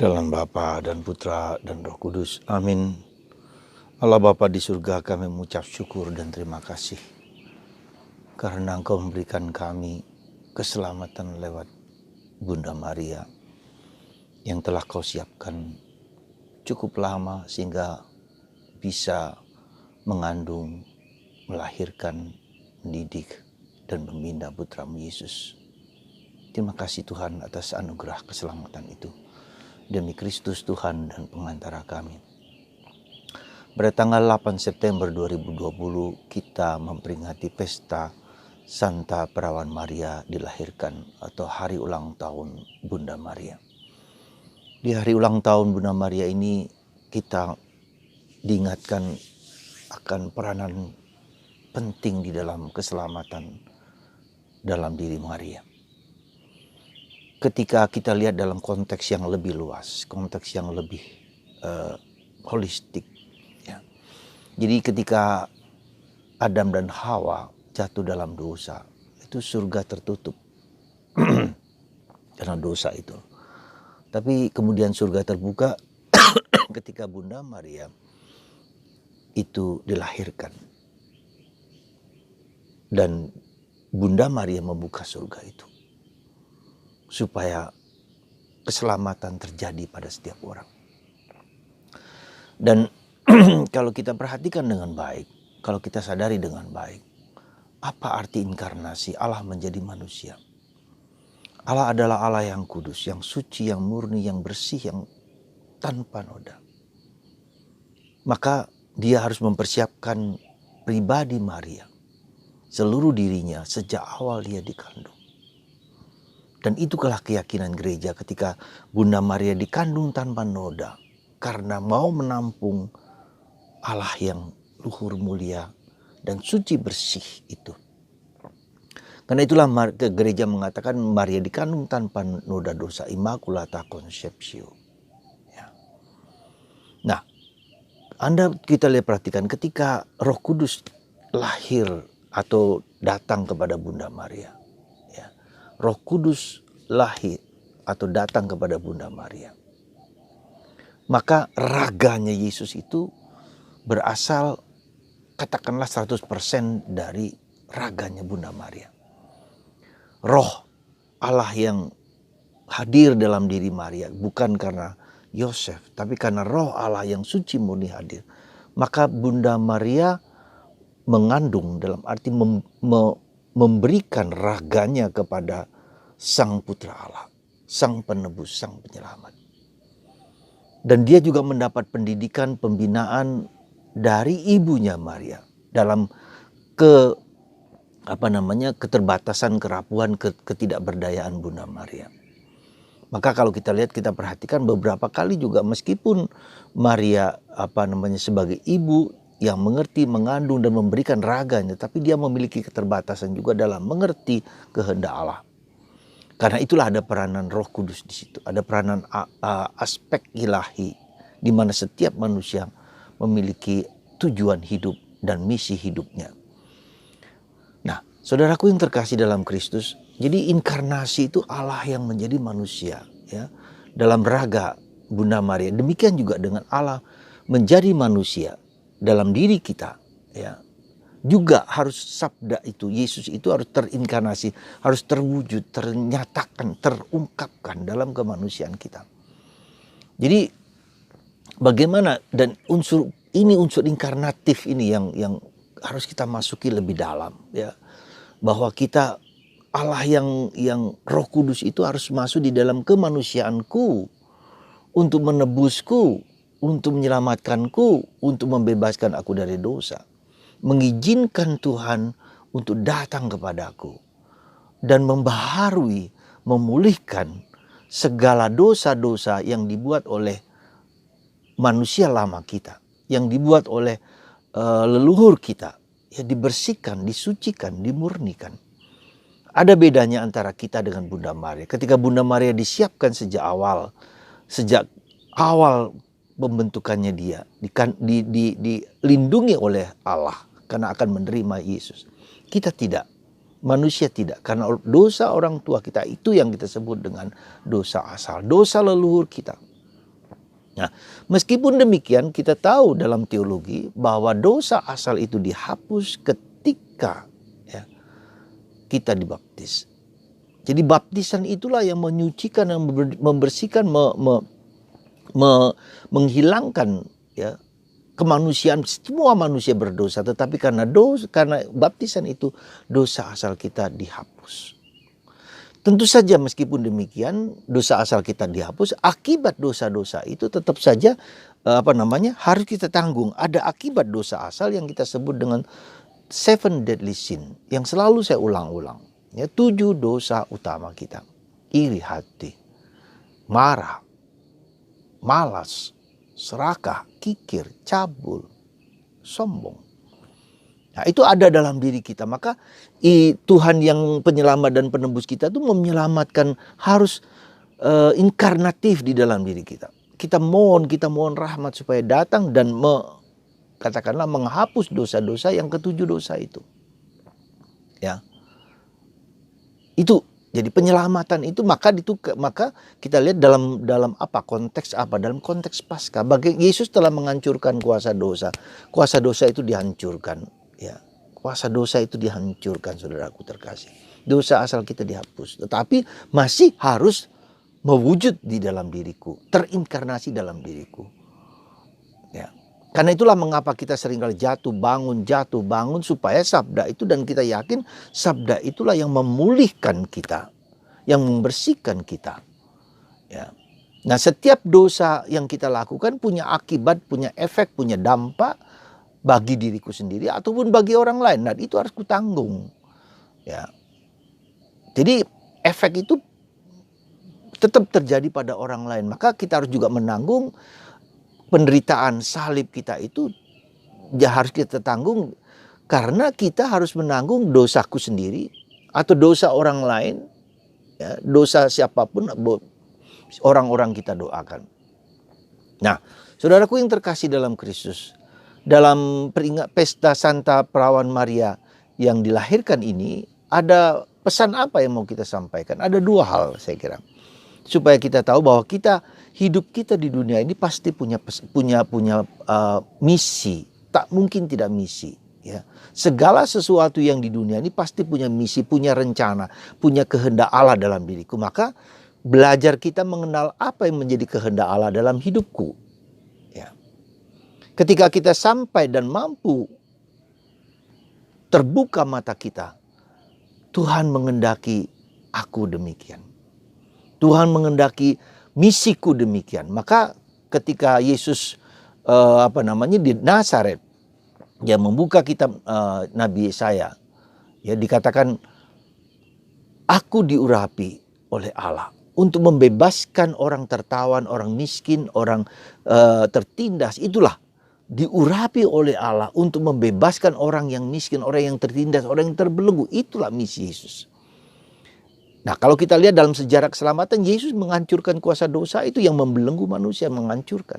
Dalam Bapa dan Putra dan Roh Kudus. Amin. Allah Bapa di surga, kami mengucap syukur dan terima kasih karena Engkau memberikan kami keselamatan lewat Bunda Maria yang telah Kau siapkan cukup lama sehingga bisa mengandung, melahirkan, mendidik, dan membina Putra-Mu Yesus. Terima kasih Tuhan atas anugerah keselamatan itu. Demi Kristus Tuhan dan pengantara kami. Pada tanggal 8 September 2020 kita memperingati pesta Santa Perawan Maria dilahirkan atau hari ulang tahun Bunda Maria. Di hari ulang tahun Bunda Maria ini kita diingatkan akan peranan penting di dalam keselamatan dalam diri Maria. Ketika kita lihat dalam konteks yang lebih luas, konteks yang lebih holistik. Ya. Jadi ketika Adam dan Hawa jatuh dalam dosa, itu surga tertutup karena dosa itu. Tapi kemudian surga terbuka ketika Bunda Maria itu dilahirkan. Dan Bunda Maria membuka surga itu. Supaya keselamatan terjadi pada setiap orang. Dan kalau kita perhatikan dengan baik, kalau kita sadari dengan baik, apa arti inkarnasi Allah menjadi manusia? Allah adalah Allah yang kudus, yang suci, yang murni, yang bersih, yang tanpa noda. Maka dia harus mempersiapkan pribadi Maria, seluruh dirinya sejak awal dia dikandung. Dan itulah keyakinan gereja ketika Bunda Maria dikandung tanpa noda. Karena mau menampung Allah yang luhur mulia dan suci bersih itu. Karena itulah gereja mengatakan Maria dikandung tanpa noda dosa, Immaculata Conceptio. Ya. Nah, kita lihat perhatikan ketika Roh Kudus lahir atau datang kepada Bunda Maria. Roh Kudus lahir atau datang kepada Bunda Maria. Maka raganya Yesus itu berasal katakanlah 100% dari raganya Bunda Maria. Roh Allah yang hadir dalam diri Maria bukan karena Yosef, tapi karena roh Allah yang suci murni hadir. Maka Bunda Maria mengandung dalam arti memberikan raganya kepada Sang Putra Allah, Sang Penebus, Sang Penyelamat. Dan dia juga mendapat pendidikan, pembinaan dari ibunya Maria dalam keterbatasan, kerapuhan, ketidakberdayaan Bunda Maria. Maka kalau kita lihat, kita perhatikan beberapa kali juga meskipun Maria sebagai ibu yang mengerti, mengandung dan memberikan raganya, tapi dia memiliki keterbatasan juga dalam mengerti kehendak Allah. Karena itulah ada peranan Roh Kudus di situ, ada peranan aspek ilahi di mana setiap manusia memiliki tujuan hidup dan misi hidupnya. Nah, saudaraku yang terkasih dalam Kristus, jadi inkarnasi itu Allah yang menjadi manusia, ya, dalam raga Bunda Maria. Demikian juga dengan Allah menjadi manusia dalam diri kita, ya. Juga harus sabda itu, Yesus itu harus terinkarnasi, harus terwujud, ternyatakan, terungkapkan dalam kemanusiaan kita. Jadi bagaimana dan unsur inkarnatif ini yang harus kita masuki lebih dalam, ya. Bahwa kita Allah yang Roh Kudus itu harus masuk di dalam kemanusiaanku untuk menebusku, untuk menyelamatkanku, untuk membebaskan aku dari dosa. Mengizinkan Tuhan untuk datang kepadaku dan membaharui, memulihkan segala dosa-dosa yang dibuat oleh manusia lama kita, yang dibuat oleh leluhur kita, ya, dibersihkan, disucikan, dimurnikan. Ada bedanya antara kita dengan Bunda Maria. Ketika Bunda Maria disiapkan sejak awal pembentukannya dia, dilindungi oleh Allah karena akan menerima Yesus. Kita tidak, manusia tidak, karena dosa orang tua kita itu yang kita sebut dengan dosa asal, dosa leluhur kita. Nah, meskipun demikian kita tahu dalam teologi bahwa dosa asal itu dihapus ketika ya, kita dibaptis. Jadi baptisan itulah yang menyucikan, yang membersihkan, menghilangkan ya kemanusiaan. Semua manusia berdosa, tetapi karena baptisan itu dosa asal kita dihapus. Tentu saja meskipun demikian dosa asal kita dihapus, akibat dosa-dosa itu tetap saja harus kita tanggung. Ada akibat dosa asal yang kita sebut dengan 7 deadly sin, yang selalu saya ulang-ulang. Ya, 7 dosa utama kita. Iri hati, marah, malas, serakah, kikir, cabul, sombong. Nah, itu ada dalam diri kita. Maka Tuhan yang penyelamat dan penebus kita itu menyelamatkan, harus inkarnatif di dalam diri kita. Kita mohon rahmat supaya datang dan katakanlah menghapus dosa-dosa yang ke-7 dosa itu. Ya. Itu jadi penyelamatan itu, maka kita lihat dalam konteks dalam konteks Paskah. Yesus telah menghancurkan kuasa dosa. Kuasa dosa itu dihancurkan, ya. Kuasa dosa itu dihancurkan, saudaraku terkasih. Dosa asal kita dihapus, tetapi masih harus mewujud di dalam diriku, terinkarnasi dalam diriku. Ya. Karena itulah mengapa kita seringkali jatuh bangun supaya sabda itu, dan kita yakin sabda itulah yang memulihkan kita, yang membersihkan kita. Ya. Nah, setiap dosa yang kita lakukan punya akibat, punya efek, punya dampak bagi diriku sendiri ataupun bagi orang lain. Nah, itu harus kutanggung. Ya. Jadi efek itu tetap terjadi pada orang lain. Maka kita harus juga menanggung penderitaan salib kita itu, ya harus kita tanggung, karena kita harus menanggung dosaku sendiri atau dosa orang lain, ya, dosa siapapun, orang-orang kita doakan. Nah, saudaraku yang terkasih dalam Kristus, dalam pesta Santa Perawan Maria yang dilahirkan ini, ada pesan apa yang mau kita sampaikan? Ada 2 hal saya kira. Supaya kita tahu bahwa hidup kita di dunia ini pasti punya misi, tak mungkin tidak misi. Ya, segala sesuatu yang di dunia ini pasti punya misi, punya rencana, punya kehendak Allah dalam diriku. Maka belajar kita mengenal apa yang menjadi kehendak Allah dalam hidupku. Ya. Ketika kita sampai dan mampu terbuka mata kita, Tuhan mengendaki aku demikian. Tuhan mengendaki misiku demikian. Maka ketika Yesus di Nazaret, dia membuka kitab Nabi Yesaya, ya, dikatakan aku diurapi oleh Allah untuk membebaskan orang tertawan, orang miskin, orang tertindas. Itulah diurapi oleh Allah untuk membebaskan orang yang miskin, orang yang tertindas, orang yang terbelenggu. Itulah misi Yesus. Nah, kalau kita lihat dalam sejarah keselamatan, Yesus menghancurkan kuasa dosa itu yang membelenggu manusia, menghancurkan.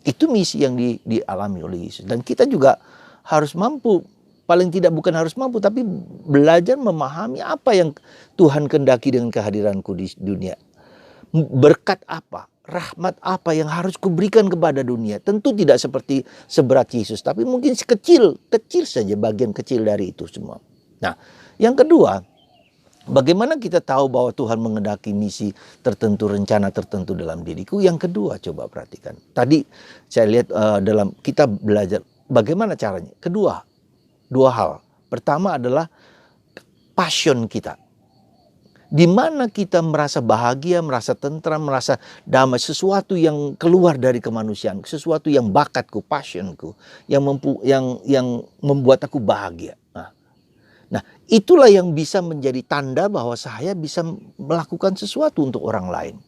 Itu misi yang dialami oleh Yesus. Dan kita juga harus mampu, paling tidak bukan harus mampu, tapi belajar memahami apa yang Tuhan kehendaki dengan kehadiranku di dunia. Berkat apa, rahmat apa yang harus kuberikan kepada dunia. Tentu tidak seperti seberat Yesus, tapi mungkin kecil saja, bagian kecil dari itu semua. Nah, yang kedua, bagaimana kita tahu bahwa Tuhan mengendaki misi tertentu, rencana tertentu dalam diriku? Yang kedua, coba perhatikan. Tadi saya lihat dalam kita belajar bagaimana caranya. Kedua, 2 hal. Pertama adalah passion kita. Di mana kita merasa bahagia, merasa tentram, merasa damai, sesuatu yang keluar dari kemanusiaan, sesuatu yang bakatku, passionku, yang membuat aku bahagia. Nah, itulah yang bisa menjadi tanda bahwa saya bisa melakukan sesuatu untuk orang lain.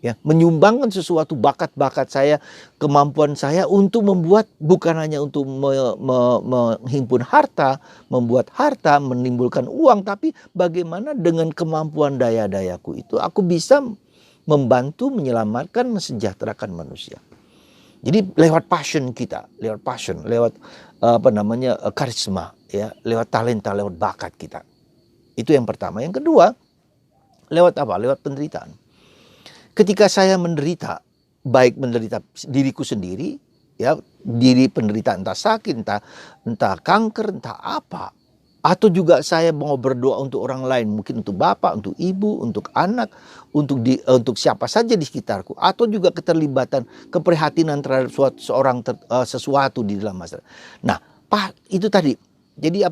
Ya, menyumbangkan sesuatu bakat-bakat saya, kemampuan saya untuk membuat, bukan hanya untuk menghimpun harta, membuat harta, menimbulkan uang, tapi bagaimana dengan kemampuan daya-dayaku itu aku bisa membantu, menyelamatkan, mensejahterakan manusia. Jadi lewat passion kita, lewat karisma, ya, lewat talenta, lewat bakat kita. Itu yang pertama. Yang kedua, lewat apa? Lewat penderitaan. Ketika saya menderita, baik menderita diriku sendiri, ya, diri penderita entah sakit, entah kanker, entah apa. Atau juga saya mau berdoa untuk orang lain, mungkin untuk bapak, untuk ibu, untuk anak, untuk siapa saja di sekitarku. Atau juga keterlibatan, keprihatinan terhadap sesuatu di dalam masyarakat. Nah, itu tadi. Jadi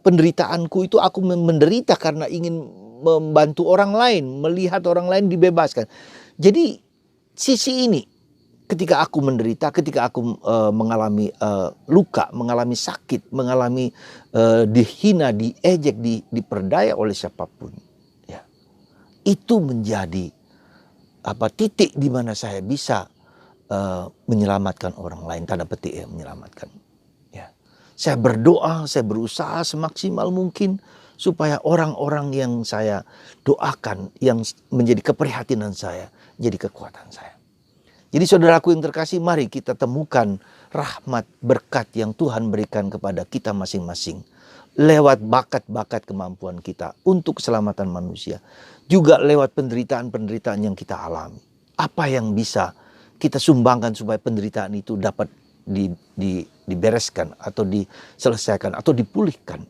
penderitaanku itu aku menderita karena ingin membantu orang lain, melihat orang lain dibebaskan. Jadi sisi ini, ketika aku menderita, ketika aku mengalami luka, mengalami sakit, mengalami dihina, diejek, diperdaya oleh siapapun, ya, itu menjadi titik di mana saya bisa menyelamatkan orang lain, tanda petik ya, menyelamatkan. Ya, saya berdoa, saya berusaha semaksimal mungkin supaya orang-orang yang saya doakan, yang menjadi keprihatinan saya, jadi kekuatan saya. Jadi saudaraku yang terkasih, mari kita temukan rahmat berkat yang Tuhan berikan kepada kita masing-masing. Lewat bakat-bakat kemampuan kita untuk keselamatan manusia. Juga lewat penderitaan-penderitaan yang kita alami. Apa yang bisa kita sumbangkan supaya penderitaan itu dapat dibereskan atau diselesaikan atau dipulihkan.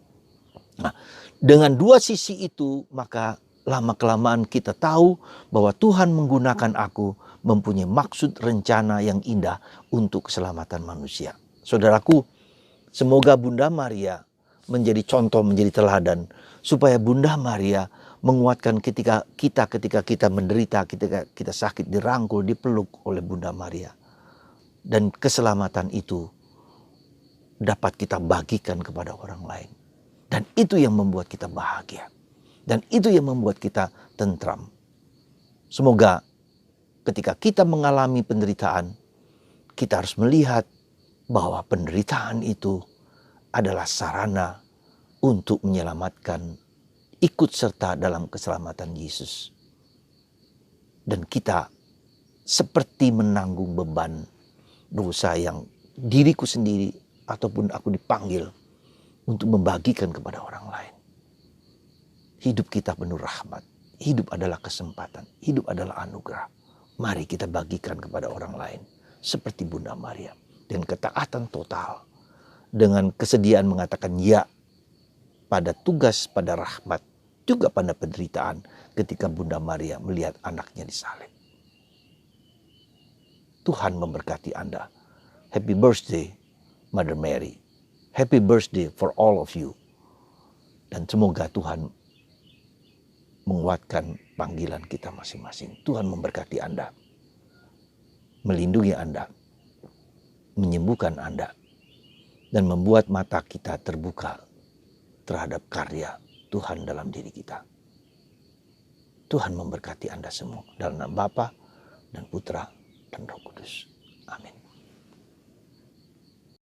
Nah, dengan dua sisi itu, maka lama-kelamaan kita tahu bahwa Tuhan menggunakan aku mempunyai maksud rencana yang indah untuk keselamatan manusia. Saudaraku, semoga Bunda Maria menjadi contoh, menjadi teladan, supaya Bunda Maria menguatkan ketika kita menderita, ketika kita sakit, dirangkul, dipeluk oleh Bunda Maria. Dan keselamatan itu dapat kita bagikan kepada orang lain. Dan itu yang membuat kita bahagia. Dan itu yang membuat kita tentram. Semoga ketika kita mengalami penderitaan, kita harus melihat bahwa penderitaan itu adalah sarana untuk menyelamatkan, ikut serta dalam keselamatan Yesus. Dan kita seperti menanggung beban dosa yang diriku sendiri ataupun aku dipanggil untuk membagikan kepada orang lain. Hidup kita penuh rahmat. Hidup adalah kesempatan. Hidup adalah anugerah. Mari kita bagikan kepada orang lain. Seperti Bunda Maria. Dengan ketaatan total. Dengan kesediaan mengatakan ya pada tugas, pada rahmat. Juga pada penderitaan ketika Bunda Maria melihat anaknya disalib. Tuhan memberkati Anda. Happy birthday, Mother Mary. Happy birthday for all of you. Dan semoga Tuhan menguatkan panggilan kita masing-masing. Tuhan memberkati Anda. Melindungi Anda. Menyembuhkan Anda. Dan membuat mata kita terbuka terhadap karya Tuhan dalam diri kita. Tuhan memberkati Anda semua. Dalam nama Bapa dan Putra dan Roh Kudus. Amin.